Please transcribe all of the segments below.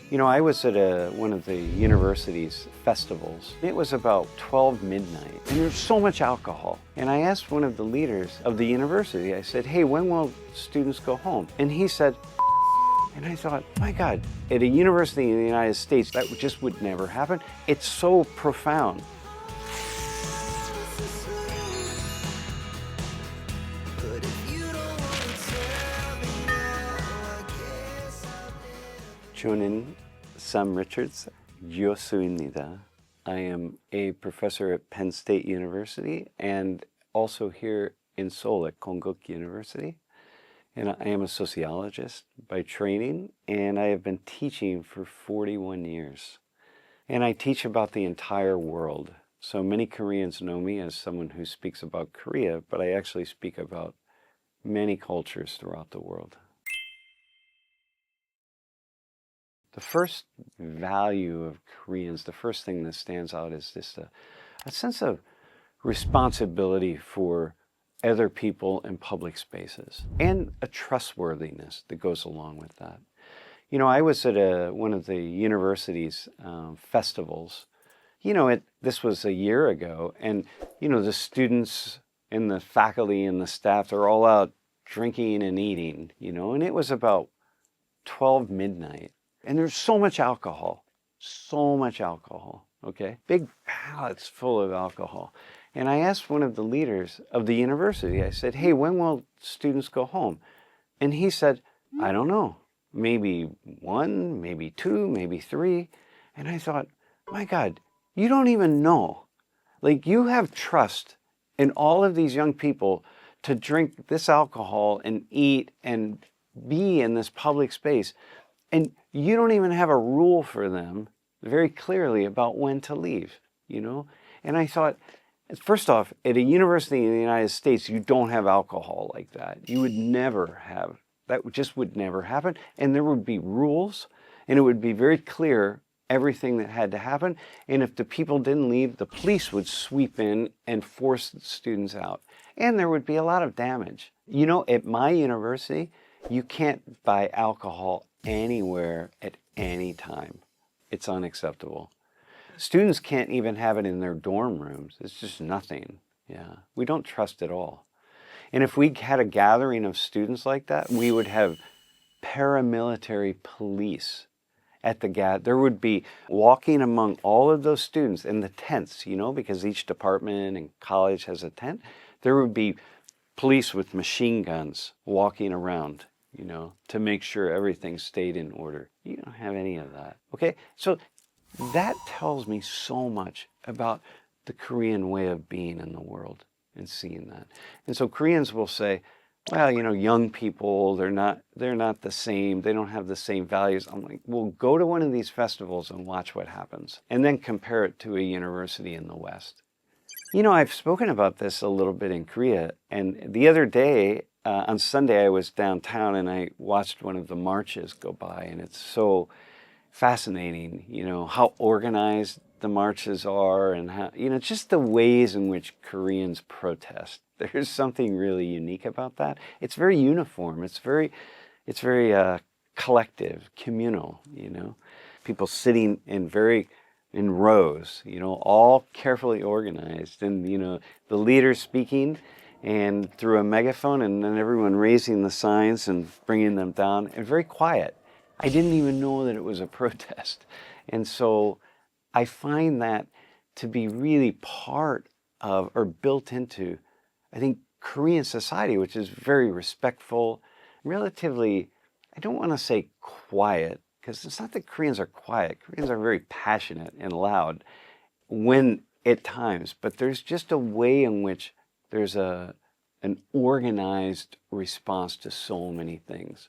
You know, I was at one of the university's festivals. It was about 12 midnight, and there's so much alcohol. And I asked one of the leaders of the university, I said, hey, when will students go home? And he said, and I thought, my God, at a university in the United States, that just would never happen. It's so profound. 저는 샘리처드 교수입니다. I am a professor at Penn State University and also here in Seoul at Konkuk University. And I am a sociologist by training, and I have been teaching for 41 years. And I teach about the entire world. So many Koreans know me as someone who speaks about Korea, but I actually speak about many cultures throughout the world. The first value of Koreans, the first thing that stands out is this a sense of responsibility for other people in public spaces and a trustworthiness that goes along with that. You know, I was at one of the university's festivals. You know, this was a year ago, and, you know, the students and the faculty and the staff are all out drinking and eating, you know, and it was about 12 midnight. And there's so much alcohol, okay? Big pallets full of alcohol. And I asked one of the leaders of the university, I said, hey, when will students go home? And he said, I don't know, maybe 1, maybe 2, maybe 3. And I thought, my God, you don't even know. Like, you have trust in all of these young people to drink this alcohol and eat and be in this public space. And you don't even have a rule for them very clearly about when to leave, you know? And I thought, first off, at a university in the United States, you don't have alcohol like that. You would never have. That just would never happen. And there would be rules, and it would be very clear everything that had to happen. And if the people didn't leave, the police would sweep in and force the students out. And there would be a lot of damage. You know, at my university, you can't buy alcohol anywhere at any time. It's unacceptable. Students can't even have it in their dorm rooms. It's just nothing. Yeah, we don't trust at all. And if we had a gathering of students like that, we would have paramilitary police at the there would be walking among all of those students in the tents, you know, because each department and college has a tent. There would be police with machine guns walking around, you know, to make sure everything stayed in order. You don't have any of that, okay? So that tells me so much about the Korean way of being in the world and seeing that. And so Koreans will say, well, you know, young people, they're not the same. They don't have the same values. I'm like, well, go to one of these festivals and watch what happens, and then compare it to a university in the West. You know, I've spoken about this a little bit in Korea, and the other day, on Sunday, I was downtown and I watched one of the marches go by, and it's so fascinating, you know, how organized the marches are and how, you know, just the ways in which Koreans protest. There's something really unique about that. It's very uniform. It's very collective, communal, you know. People sitting in rows, you know, all carefully organized, and, you know, the leader speaking and through a megaphone, and then everyone raising the signs and bringing them down, and very quiet. I didn't even know that it was a protest. And so I find that to be really part of, or built into, I think, Korean society, which is very respectful, relatively, I don't want to say quiet, because it's not that Koreans are quiet. Koreans are very passionate and loud when at times, but there's just a way in which there's an organized response to so many things.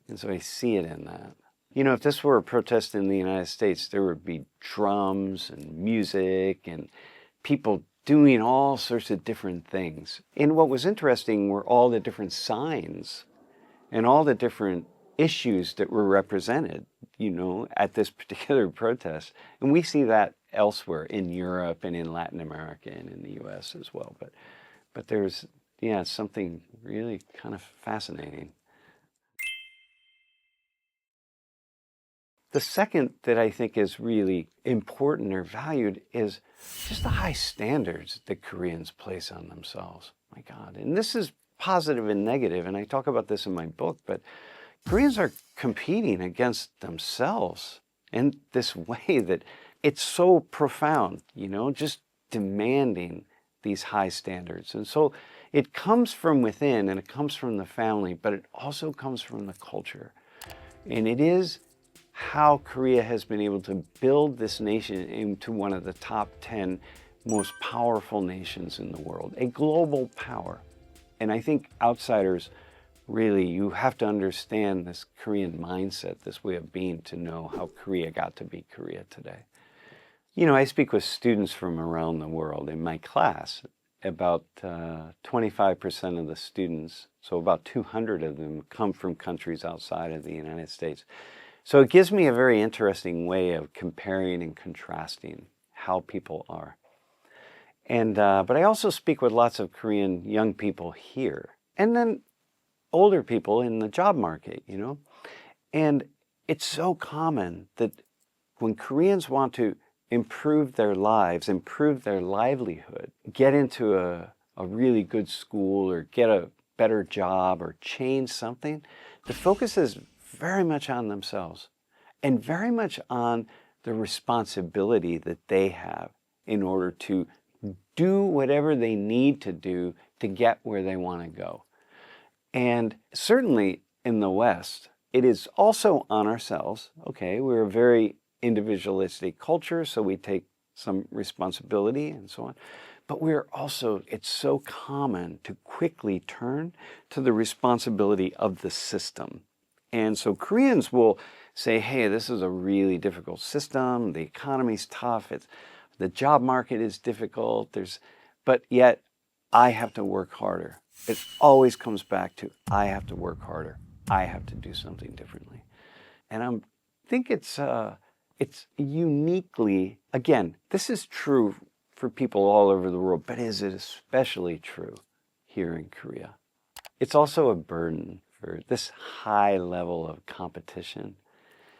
And so I see it in that. You know, if this were a protest in the United States, there would be drums and music and people doing all sorts of different things. And what was interesting were all the different signs and all the different issues that were represented, you know, at this particular protest. And we see that elsewhere in Europe and in Latin America and in the US as well. But there's, yeah, something really kind of fascinating. The second that I think is really important or valued is just the high standards that Koreans place on themselves. My God. And this is positive and negative, and I talk about this in my book, but Koreans are competing against themselves in this way that it's so profound, just demanding these high standards. And so it comes from within and it comes from the family, but it also comes from the culture. And it is how Korea has been able to build this nation into one of the top 10 most powerful nations in the world, a global power. And I think outsiders, really, you have to understand this Korean mindset, this way of being, to know how Korea got to be Korea today. I speak with students from around the world. In my class, about 25% of the students, so about 200 of them, come from countries outside of the United States. So it gives me a very interesting way of comparing and contrasting how people are. And but I also speak with lots of Korean young people here, and then older people in the job market, And it's so common that when Koreans want to improve their lives, improve their livelihood, get into a really good school or get a better job or change something, the focus is very much on themselves and very much on the responsibility that they have in order to do whatever they need to do to get where they want to go. And certainly in the West, it is also on ourselves. Okay, we're a very individualistic culture, so we take some responsibility and so on. But we're also, it's so common to quickly turn to the responsibility of the system. And so Koreans will say, hey, this is a really difficult system, the economy's tough, the job market is difficult, but yet I have to work harder. It always comes back to, I have to work harder. I have to do something differently. And I think it's uniquely, again, this is true for people all over the world, but is it especially true here in Korea? It's also a burden for this high level of competition.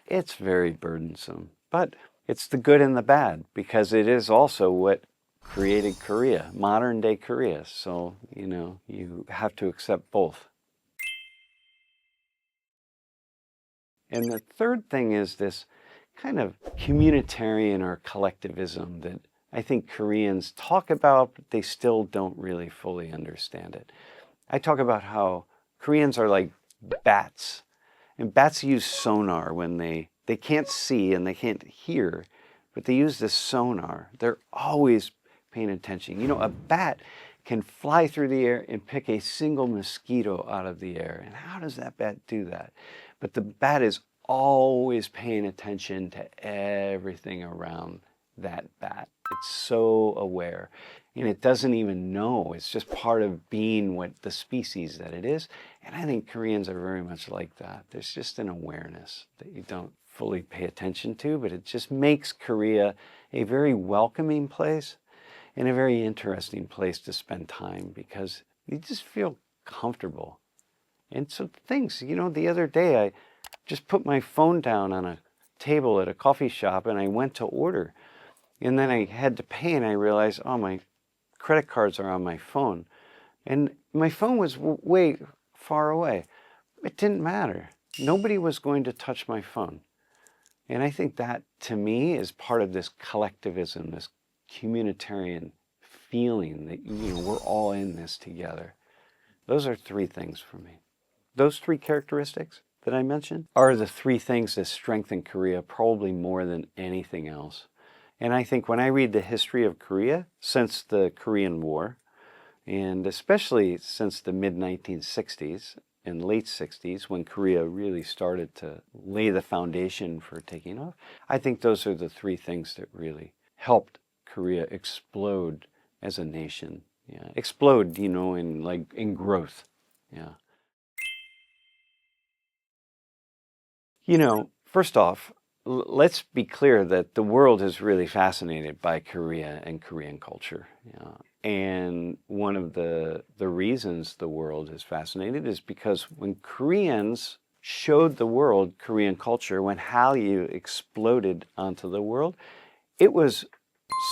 It's very burdensome, but it's the good and the bad, because it is also what created Korea, modern day Korea. So, you have to accept both. And the third thing is this kind of communitarian or collectivism that I think Koreans talk about, but they still don't really fully understand it. I talk about how Koreans are like bats, and bats use sonar when they can't see and they can't hear, but they use this sonar. They're always paying attention. A bat can fly through the air and pick a single mosquito out of the air. And how does that bat do that? But the bat is always paying attention to everything around that bat. It's so aware. And it doesn't even know. It's just part of being what the species that it is. And I think Koreans are very much like that. There's just an awareness that you don't fully pay attention to, but it just makes Korea a very welcoming place and a very interesting place to spend time, because you just feel comfortable. And so things, the other day I just put my phone down on a table at a coffee shop and I went to order. And then I had to pay and I realized, oh, my credit cards are on my phone. And my phone was way far away. It didn't matter. Nobody was going to touch my phone. And I think that, to me, is part of this collectivism, this communitarian feeling that, we're all in this together. Those are three things for me. Those three characteristics that I mentioned are the three things that strengthen Korea probably more than anything else. And I think when I read the history of Korea since the Korean War, and especially since the mid-1960s and late 60s, when Korea really started to lay the foundation for taking off, I think those are the three things that really helped Korea explode as a nation. Yeah, explode, in growth. Yeah. First off, let's be clear that the world is really fascinated by Korea and Korean culture. Yeah. And one of the reasons the world is fascinated is because when Koreans showed the world Korean culture, when Hallyu exploded onto the world, it was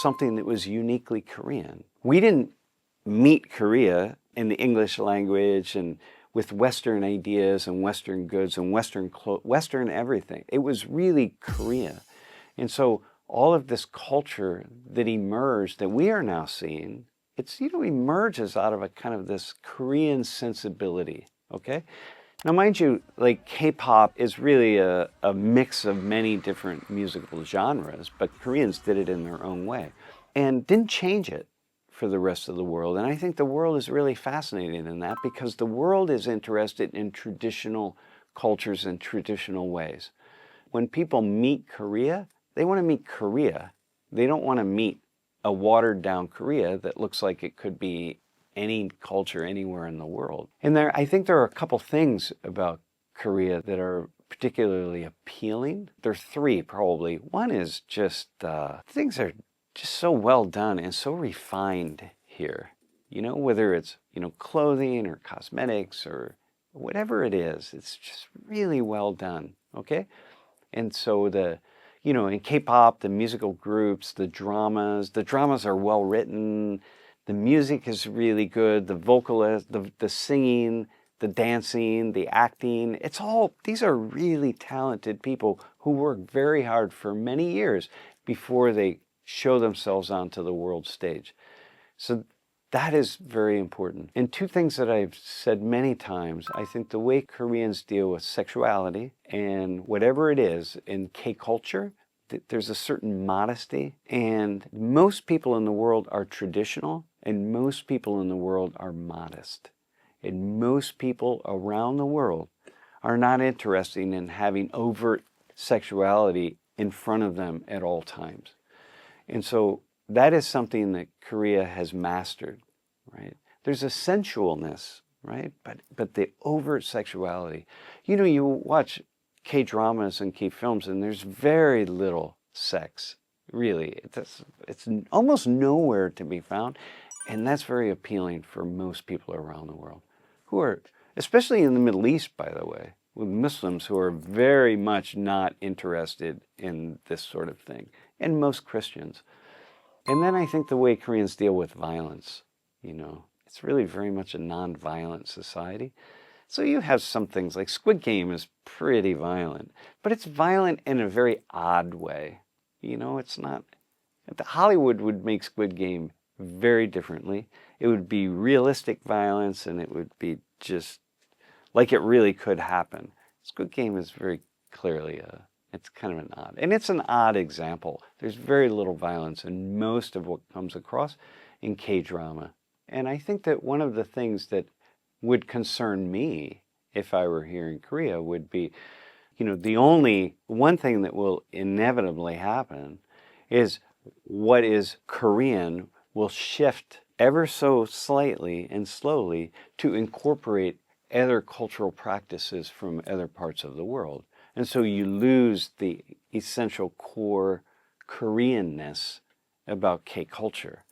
something that was uniquely Korean. We didn't meet Korea in the English language and with Western ideas and Western goods and Western everything. It was really Korea. And so all of this culture that emerged, that we are now seeing, it's, emerges out of a kind of this Korean sensibility, okay? Now, mind you, like K-pop is really a mix of many different musical genres, but Koreans did it in their own way and didn't change it for the rest of the world. And I think the world is really fascinating in that, because the world is interested in traditional cultures and traditional ways. When people meet Korea, they want to meet Korea. They don't want to meet a watered down Korea that looks like it could be any culture anywhere in the world. And I think there are a couple things about Korea that are particularly appealing. There are three, probably. One is just things are just so well done and so refined here. Whether it's, clothing or cosmetics or whatever it is, it's just really well done, okay? And so in K-pop, the musical groups, the dramas are well written. The music is really good. The vocalist, the singing, the dancing, the acting, these are really talented people who work very hard for many years before they show themselves onto the world stage. So that is very important. And two things that I've said many times, I think the way Koreans deal with sexuality and whatever it is in K-culture, there's a certain modesty, and most people in the world are traditional, and most people in the world are modest. And most people around the world are not interested in having overt sexuality in front of them at all times. And so that is something that Korea has mastered, right? There's a sensualness, right? But the overt sexuality. You watch K-dramas and K-films, and there's very little sex, really. It's almost nowhere to be found, and that's very appealing for most people around the world, who are, especially in the Middle East, by the way, with Muslims who are very much not interested in this sort of thing, and most Christians. And then I think the way Koreans deal with violence, it's really very much a non-violent society. So you have some things like Squid Game is pretty violent, but it's violent in a very odd way. It's not. Hollywood would make Squid Game very differently. It would be realistic violence, and it would be just like it really could happen. Squid Game is very clearly it's kind of it's an odd example. There's very little violence in most of what comes across in K-drama. And I think that one of the things that would concern me if I were here in Korea would be, the only one thing that will inevitably happen is what is Korean will shift ever so slightly and slowly to incorporate other cultural practices from other parts of the world. And so you lose the essential core Koreanness about K-culture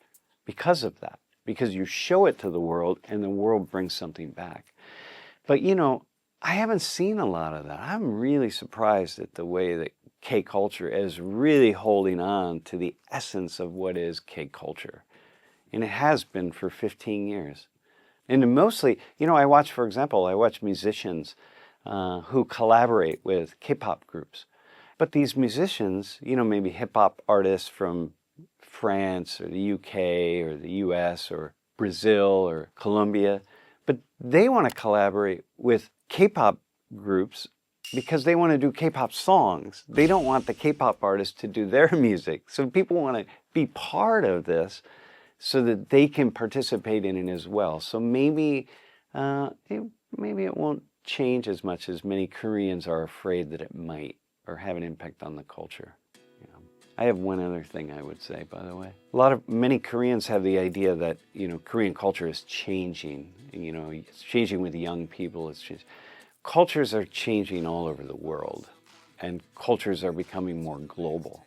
because of that, because you show it to the world and the world brings something back. But, I haven't seen a lot of that. I'm really surprised at the way that K-culture is really holding on to the essence of what is K-culture. And it has been for 15 years. And mostly, I watch musicians who collaborate with K-pop groups. But these musicians, maybe hip-hop artists from France or the UK or the US or Brazil or Colombia, but they want to collaborate with K-pop groups because they want to do K-pop songs. They don't want the K-pop artists to do their music. So people want to be part of this so that they can participate in it as well. So maybe it won't change as much as many Koreans are afraid that it might, or have an impact on the culture. I have one other thing I would say, by the way. Many Koreans have the idea that, Korean culture is changing. It's changing with young people. Cultures are changing all over the world, and cultures are becoming more global.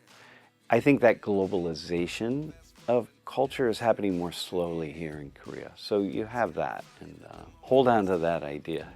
I think that globalization of culture is happening more slowly here in Korea. So you have that, and hold on to that idea.